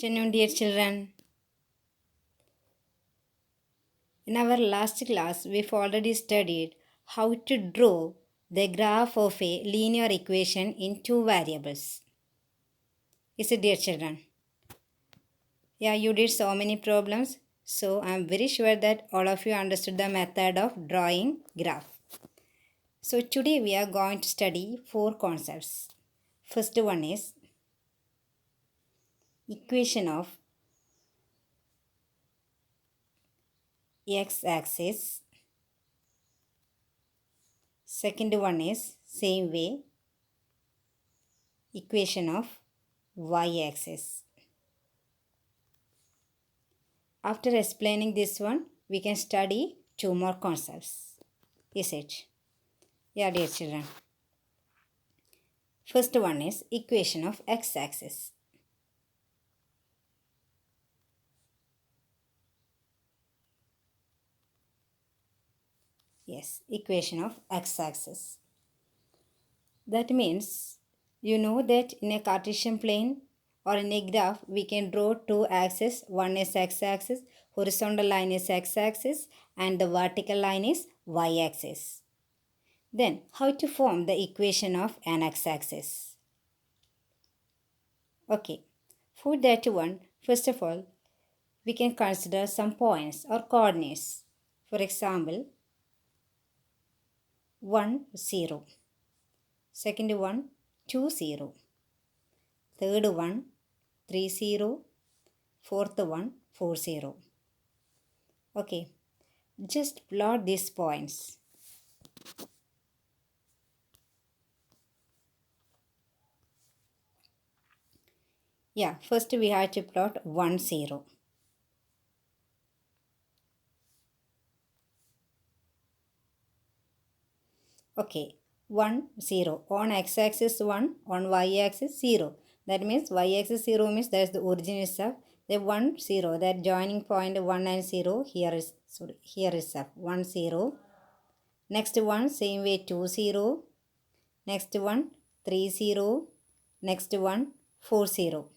Afternoon, dear children. In our last class, we've already studied how to draw the graph of a linear equation in two variables. Is it, dear children? Yeah, you did so many problems. So I'm very sure that all of you understood the method of drawing graph. So today we are going to study four concepts. First one is equation of x-axis. Second one is same way equation of y-axis. After explaining this one, we can study two more concepts. Is it? Yeah, dear children. First one is equation of x-axis. Yes, equation of x-axis. That means you know that in a Cartesian plane or in a graph, we can draw two axes. One is x-axis, horizontal line is x-axis, and the vertical line is y-axis. Then, how to form the equation of an x-axis? Okay, for that one, first of all, we can consider some points or coordinates. For example, 1, 0. Second one, 2, 0. Third one, 3, 0. Fourth one, 4, 0. Okay, just plot these points. Yeah, first we have to plot 1, 0. Okay, 1, 0. On x-axis 1, on y-axis 0. That means y-axis 0 means that is the origin itself. The 1, 0, that joining point 1 and 0 here is up 1, 0. Next one, same way 2, 0. Next one, 3, 0. Next one, 4, 0.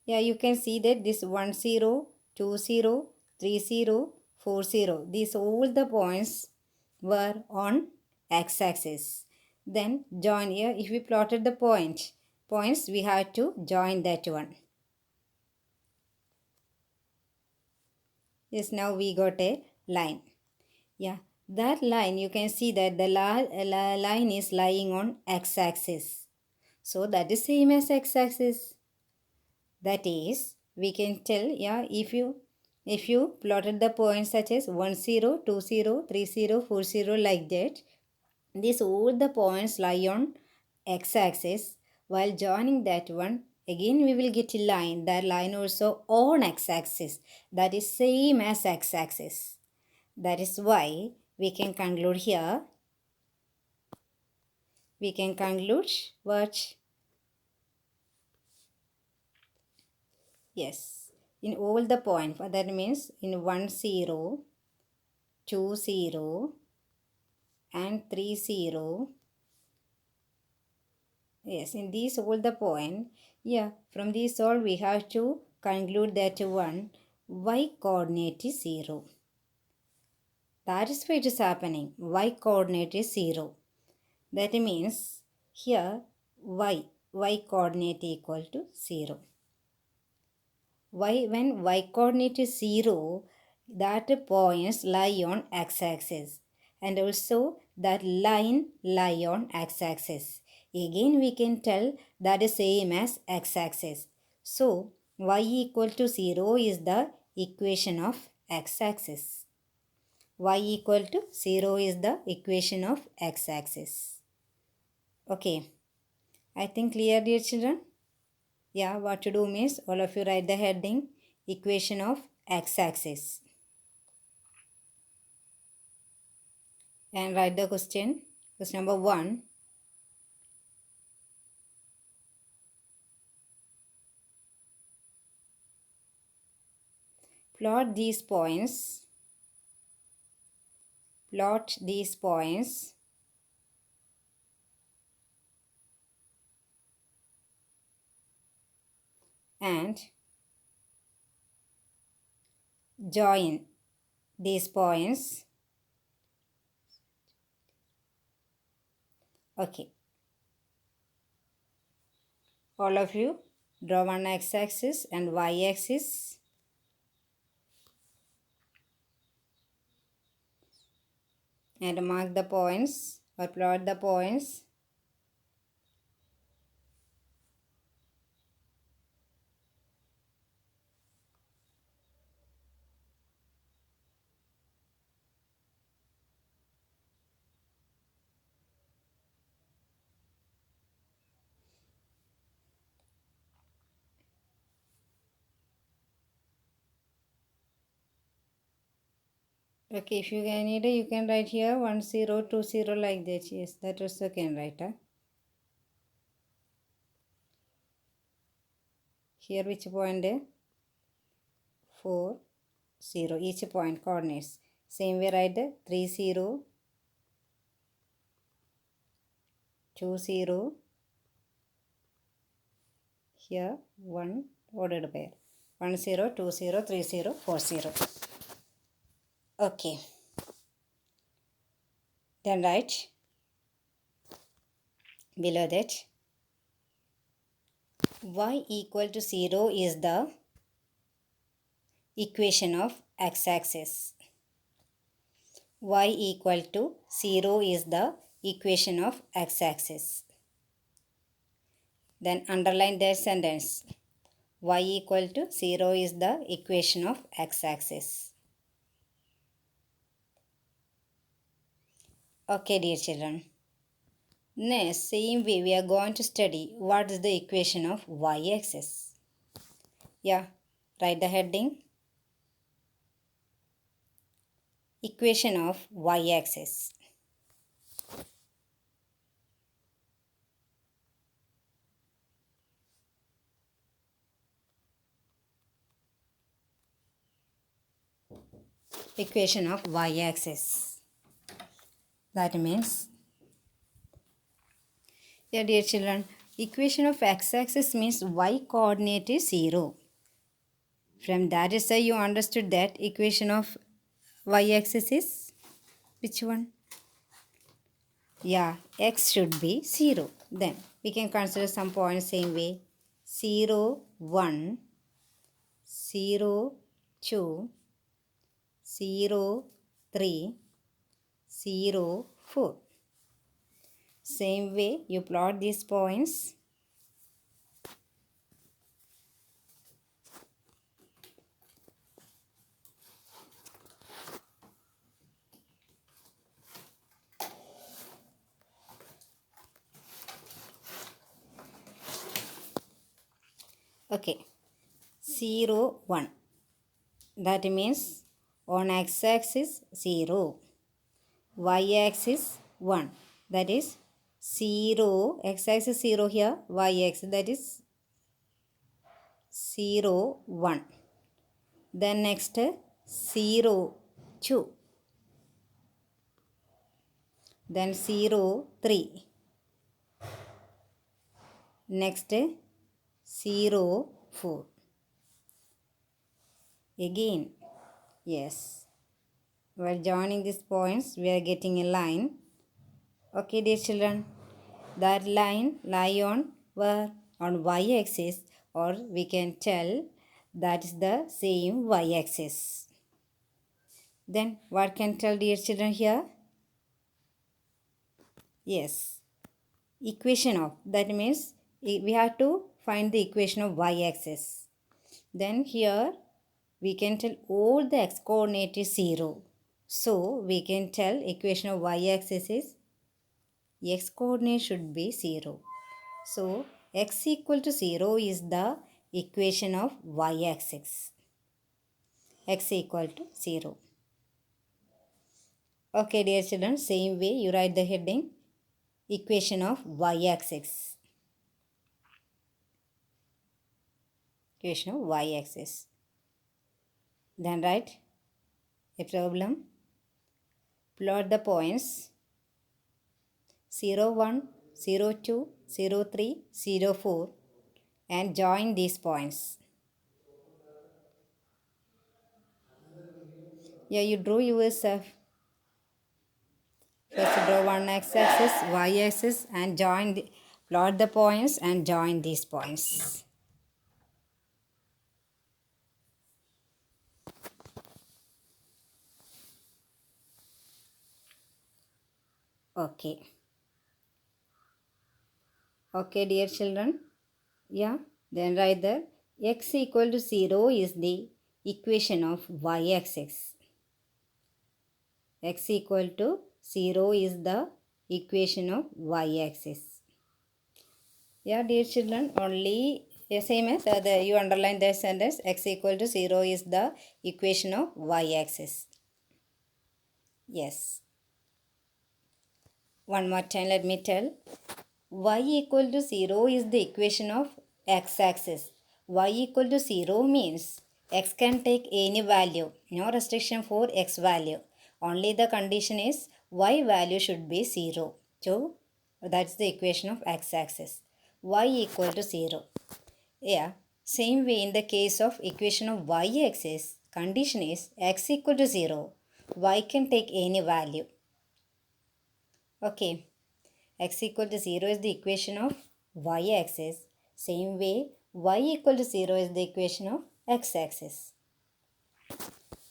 Yeah, you can see that this 1, 0, 2, 0, 3, 0, 4, 0. These all the points were on x-axis. Then join here. If we plotted the points, we have to join that one. Yes, now we got a line. Yeah, that line you can see that the line is lying on x-axis. So that is same as x-axis. That is, we can tell, yeah, if you plotted the points such as 1, 0, 2, 0, 3, 0, 4, 0 like that, these all the points lie on x-axis. While joining that one, again we will get a line. That line also on x-axis. That is same as x-axis. That is why we can conclude here. We can conclude what? Yes. In all the points, that means in 1, 0, 2, 0 and 3, 0. Yes, in these all the point, yeah, from these all we have to conclude that one y coordinate is 0. That is why it is happening. Y coordinate is 0. That means here y coordinate equal to 0. When y coordinate is 0, that points lie on x-axis and also that line lie on x-axis. Again we can tell that is same as x-axis. So y equal to 0 is the equation of x-axis. Y equal to 0 is the equation of x-axis. Okay, I think clear, dear children? Yeah, what to do means all of you write the heading equation of x-axis and write the question. Question number 1. Plot these points. Plot these points and join these points. Okay, all of you draw one x-axis and y-axis. And mark the points or plot the points. Okay, if you need it, you can write here 1 0 2 0 like that. Yes, that also can write. Here which point? 4 0. Each point coordinates. Same way write 3 0 2 0. Here 1 ordered pair. 1 0 2 0 3 0 4 0. Okay. Then write below that y equal to 0 is the equation of x-axis. Y equal to 0 is the equation of x-axis. Then underline that sentence. Y equal to 0 is the equation of x-axis. Okay, dear children. Next, same way we are going to study what is the equation of y-axis. Yeah, write the heading. Equation of y-axis. Equation of y-axis. That means, yeah, dear children, equation of x-axis means y coordinate is 0. From that is why you understood that equation of y-axis is which one? Yeah, x should be 0. Then we can consider some points same way. 0, 1, 0, 2, 0, 3, 0, 4. Same way you plot these points. Okay, 0, 1. That means on x-axis 0, y-axis 1. That is 0, x-axis 0 here, y-axis that is 0, 1. Then next 0, 2. Then 0, 3. Next 0, 4. Again, yes. While joining these points, we are getting a line. Okay, dear children. That line lie on where? On y-axis, or we can tell that is the same y-axis. Then what can tell, dear children, here? Yes, equation of, that means we have to find the equation of y-axis. Then here we can tell all the x coordinate is 0. So we can tell equation of y-axis is x coordinate should be 0. So x equal to 0 is the equation of y-axis. X equal to 0. Okay, dear children, same way you write the heading equation of y-axis. Equation of y-axis. Then write a problem. Plot the points 0, 1, 0, 2, 0, 3, 0, 4 and join these points. Yeah, you draw yourself. First draw one x-axis, y-axis and plot the points and join these points. Okay. Okay, dear children. Yeah, then write that x equal to 0 is the equation of y-axis. X equal to 0 is the equation of y-axis. Yeah, dear children, only same as you underline that sentence. X equal to 0 is the equation of y-axis. Yes. One more time, let me tell. Y equal to 0 is the equation of x-axis. Y equal to 0 means x can take any value. No restriction for x value. Only the condition is y value should be 0. So, that's the equation of x-axis. Y equal to 0. Yeah, same way in the case of equation of y-axis, condition is x equal to 0. Y can take any value. Okay. X equal to 0 is the equation of y-axis. Same way, y equal to 0 is the equation of x-axis.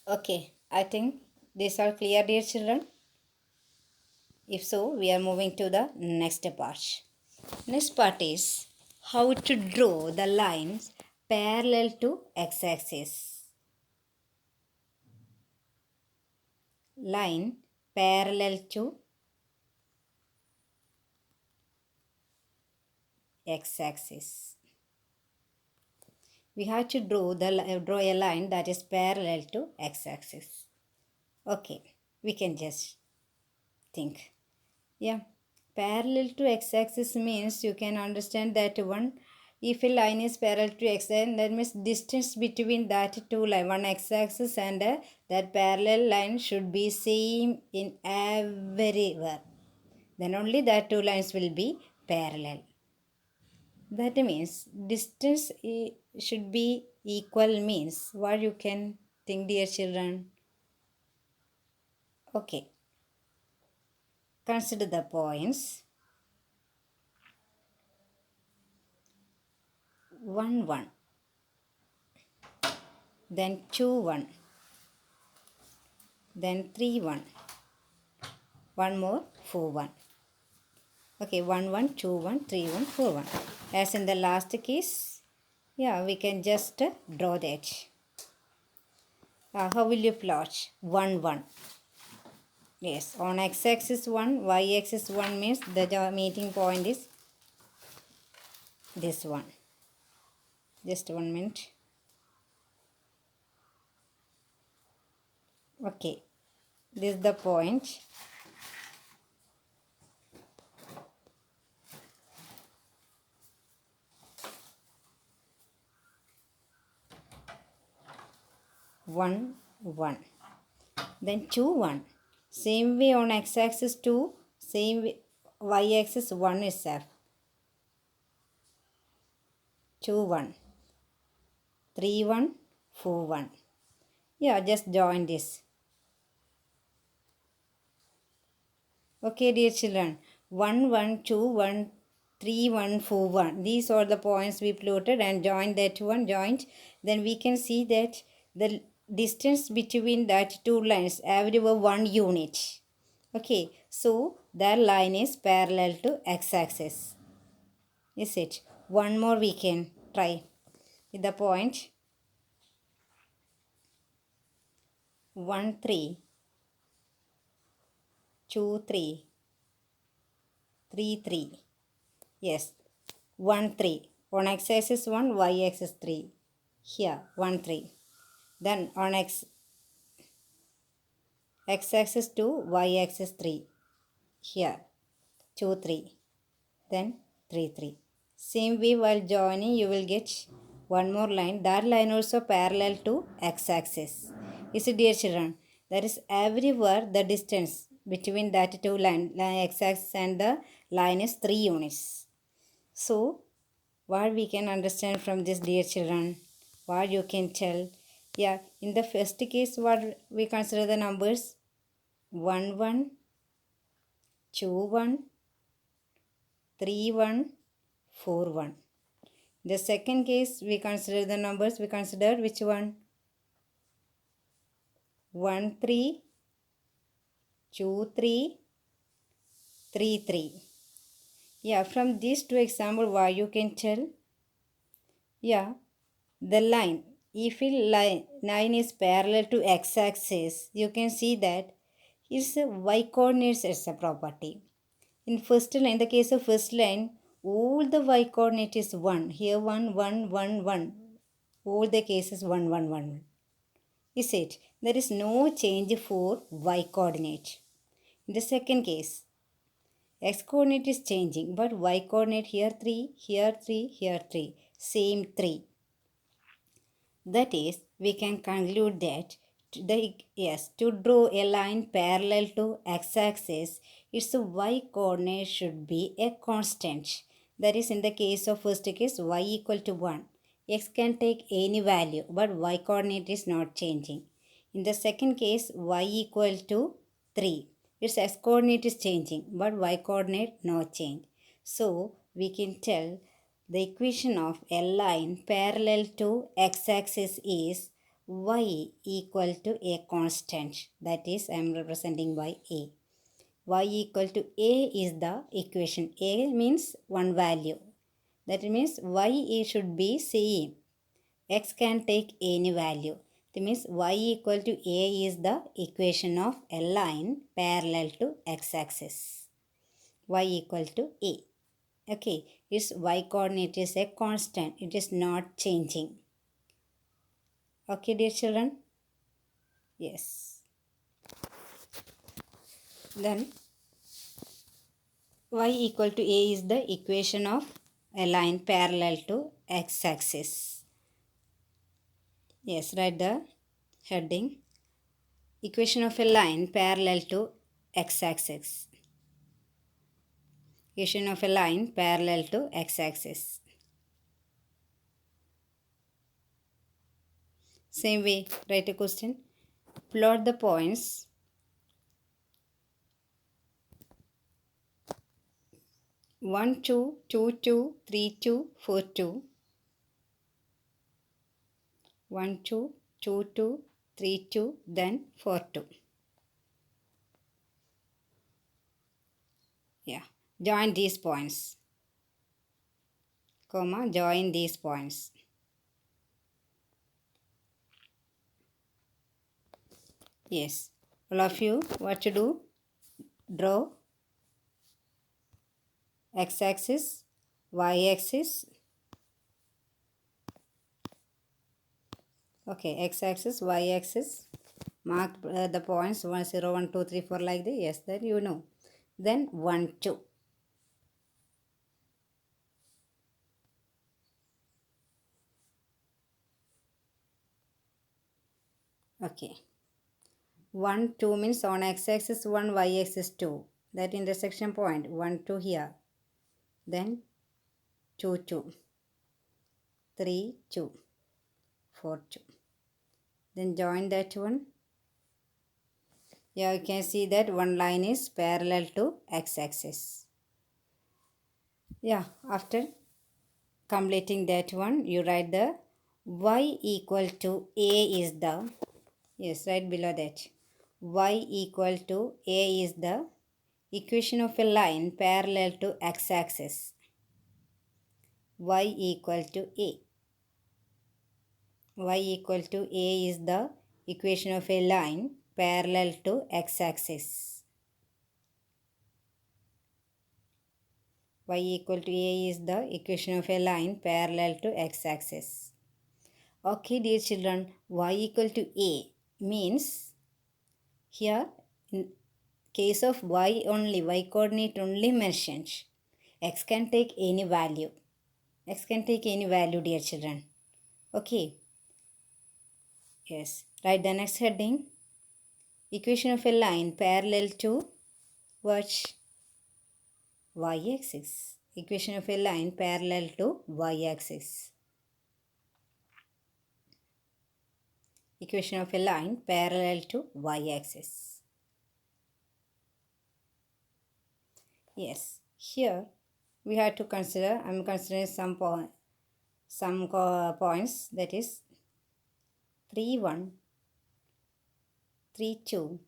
Okay, I think these are clear, dear children. If so, we are moving to the next part. Next part is how to draw the lines parallel to x-axis. Line parallel to x-axis. We have to draw a line that is parallel to x-axis. Okay, we can just think. Yeah, parallel to x-axis means you can understand that one. If a line is parallel to x, then that means distance between that two line, one x-axis and that parallel line should be same in everywhere. Then only that two lines will be parallel. That means distance should be equal means what you can think, dear children. Okay, consider the points 1 1, then 2 1, then 3 1, one more 4 1. Okay, 1 1, 2 1, 3 1, 4 1. As in the last case, yeah, we can just draw that. How will you plot? 1 1. Yes, on x-axis 1, y-axis 1 means the meeting point is this one. Just 1 minute. Okay, this is the point. One, one. Then 2, 1. Same way on x-axis 2, same way y-axis 1 is F. 2, 1. 3, 1, 4, 1. Yeah, just join this. Okay, dear children. 1, 1, 2, 1, 3, 1, 4, 1. These are the points we plotted and joined that one, joined. Then we can see that the distance between that two lines everywhere 1 unit. Okay, so that line is parallel to x-axis. Is it? One more we can try with the point 1 3, 2 3, 3 3. Yes, 1 3. On x-axis 1, y-axis 3. Here 1 3. Then on x-axis 2, y-axis 3. Here 2 3. Then 3 3. Same way while joining you will get one more line. That line also parallel to x-axis. You see, dear children, there is everywhere the distance between that two line x-axis and the line is 3 units. So what we can understand from this, dear children, what you can tell, Yeah, in the first case, what we consider the numbers 1 1, 2 1, 3 1, 4 1. The second case, we consider the numbers, we consider which one? 1 3, 2 3, 3 3. Yeah, from these two examples, what you can tell? Yeah, the line. If a line is parallel to x-axis, you can see that it's a y-coordinates as a property. In first line, in the case of first line, all the y-coordinate is 1. Here 1, 1, 1, 1. All the cases 1, 1, 1, 1. Is it? There is no change for y-coordinate. In the second case, x-coordinate is changing, but y-coordinate here 3, here 3, here 3. Same 3. That is, we can conclude that to draw a line parallel to x-axis, its y-coordinate should be a constant. That is, in the case of first case, y equal to 1. X can take any value, but y-coordinate is not changing. In the second case, y equal to 3. Its x-coordinate is changing, but y-coordinate not change. So, we can tell the equation of a line parallel to x-axis is y equal to a constant. That is, I am representing by a. Y equal to a is the equation. A means one value. That means y should be same. X can take any value. That means y equal to a is the equation of a line parallel to x-axis. Y equal to a. Okay, its y coordinate is a constant. It is not changing. Okay, dear children? Yes. Then y equal to a is the equation of a line parallel to x-axis. Yes, write the heading. Equation of a line parallel to x-axis. Equation of a line parallel to x-axis. Same way, write a question. Plot the points 1 2, 2 2, 3 2, 4 2. 1 2, 2 2, 3 2, then 4 2. Yeah, join these points, comma, join these points. Yes, all of you, what to do? Draw x-axis, y-axis. Okay, x-axis, y-axis. Mark the points 1 0, 1 2, 3 4 like that. Yes, that you know. Then 1 2. Okay. 1 2 means on x-axis 1, y-axis 2. That intersection point 1 2 here. Then 2 2. 3 2. 4 2. Then join that one. Yeah, you can see that one line is parallel to x-axis. Yeah, after completing that one, you write the y equal to a is the, yes, right below that. Y equal to a is the equation of a line parallel to x-axis. Y equal to a. Y equal to a is the equation of a line parallel to x-axis. Y equal to a is the equation of a line parallel to x-axis. Okay, dear children, y equal to a means here in case of y only, y coordinate only mentioned. X can take any value. X can take any value, dear children. Okay. Yes. Write the next heading. Equation of a line parallel to what? Y-axis. Equation of a line parallel to y-axis. equation of a line parallel to y-axis. Yes, here we have to consider, I am considering some points, that is 3, 1, 3, 2,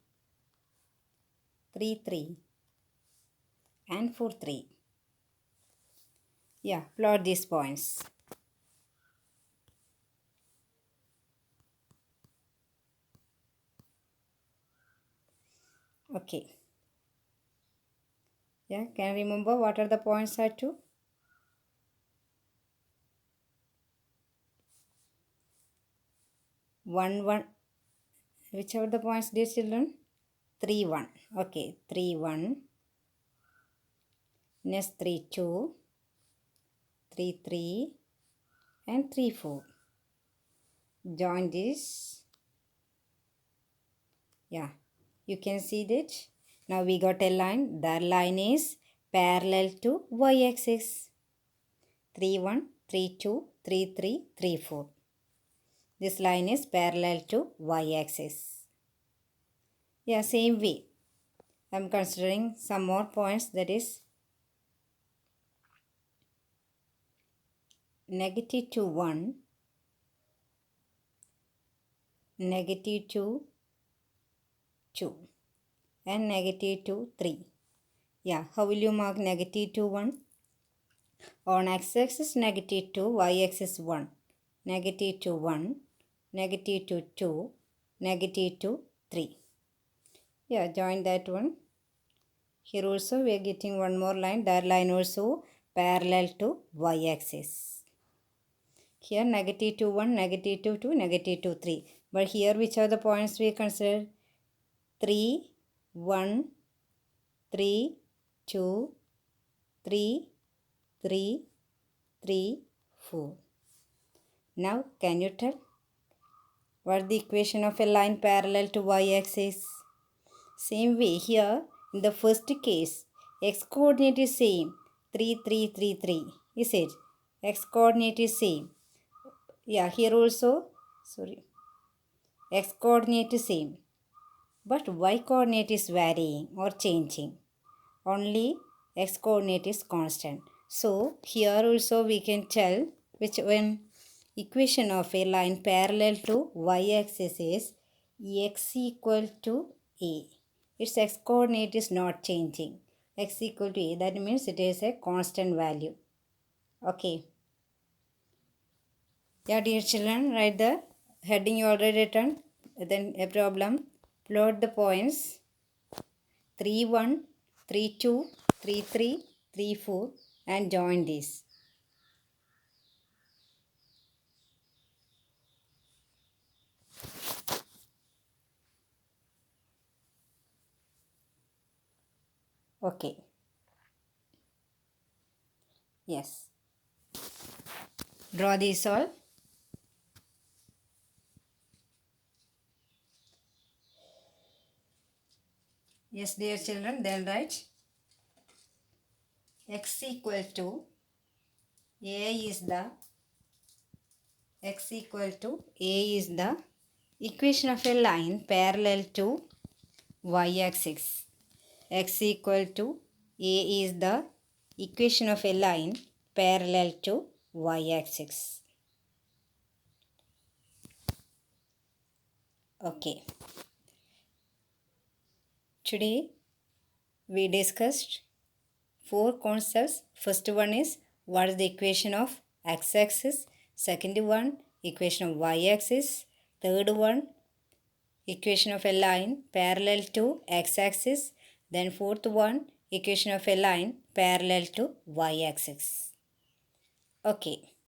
3, 3 and 4, 3. Yeah, plot these points. Okay. Yeah, can you remember what are the points are to? 1, 1. Whichever the points, dear children? 3, 1. Okay, 3, 1. Next 3, 2. 3, 3 and 3, 4. Join this. Yeah, you can see that. Now we got a line. The line is parallel to y-axis. 3, 1, 3, 2, 3, 3, 3, 4. This line is parallel to y-axis. Yeah, same way. I am considering some more points, that is negative 2, 1, negative 2, 2 and negative 2, 3. Yeah, how will you mark negative 2, 1? On x-axis negative 2, y-axis 1. Negative 2, 1, negative 2, 2, negative 2, 3. Yeah, join that one. Here also we are getting one more line. That line also parallel to y-axis. Here negative 2, 1, negative 2, 2, negative 2, 3. But here which are the points we consider? 3, 1, 3, 2, 3, 3, 3, 4. Now can you tell what is the equation of a line parallel to y-axis? Same way here, in the first case, x coordinate is same, 3, 3, 3, 3. Is it? X coordinate is same. Yeah, here also, x coordinate is same. But y coordinate is varying or changing. Only x coordinate is constant. So, here also we can tell which one equation of a line parallel to y-axis is x equal to a. Its x coordinate is not changing. X equal to a, that means it is a constant value. Okay. Yeah, dear children, write the heading you already written. Then a problem. Plot the points 3, 1, 3, 2, 3, 3, 3, 4 and join these. Okay. Yes. Draw these all. Yes, dear children, then write x equal to a is the x equal to a is the equation of a line parallel to y-axis. X equal to a is the equation of a line parallel to y-axis. Okay. Today we discussed 4 concepts. First one is what is the equation of x-axis. Second one, equation of y-axis. Third one, equation of a line parallel to x-axis. Then fourth one, equation of a line parallel to y-axis. Okay.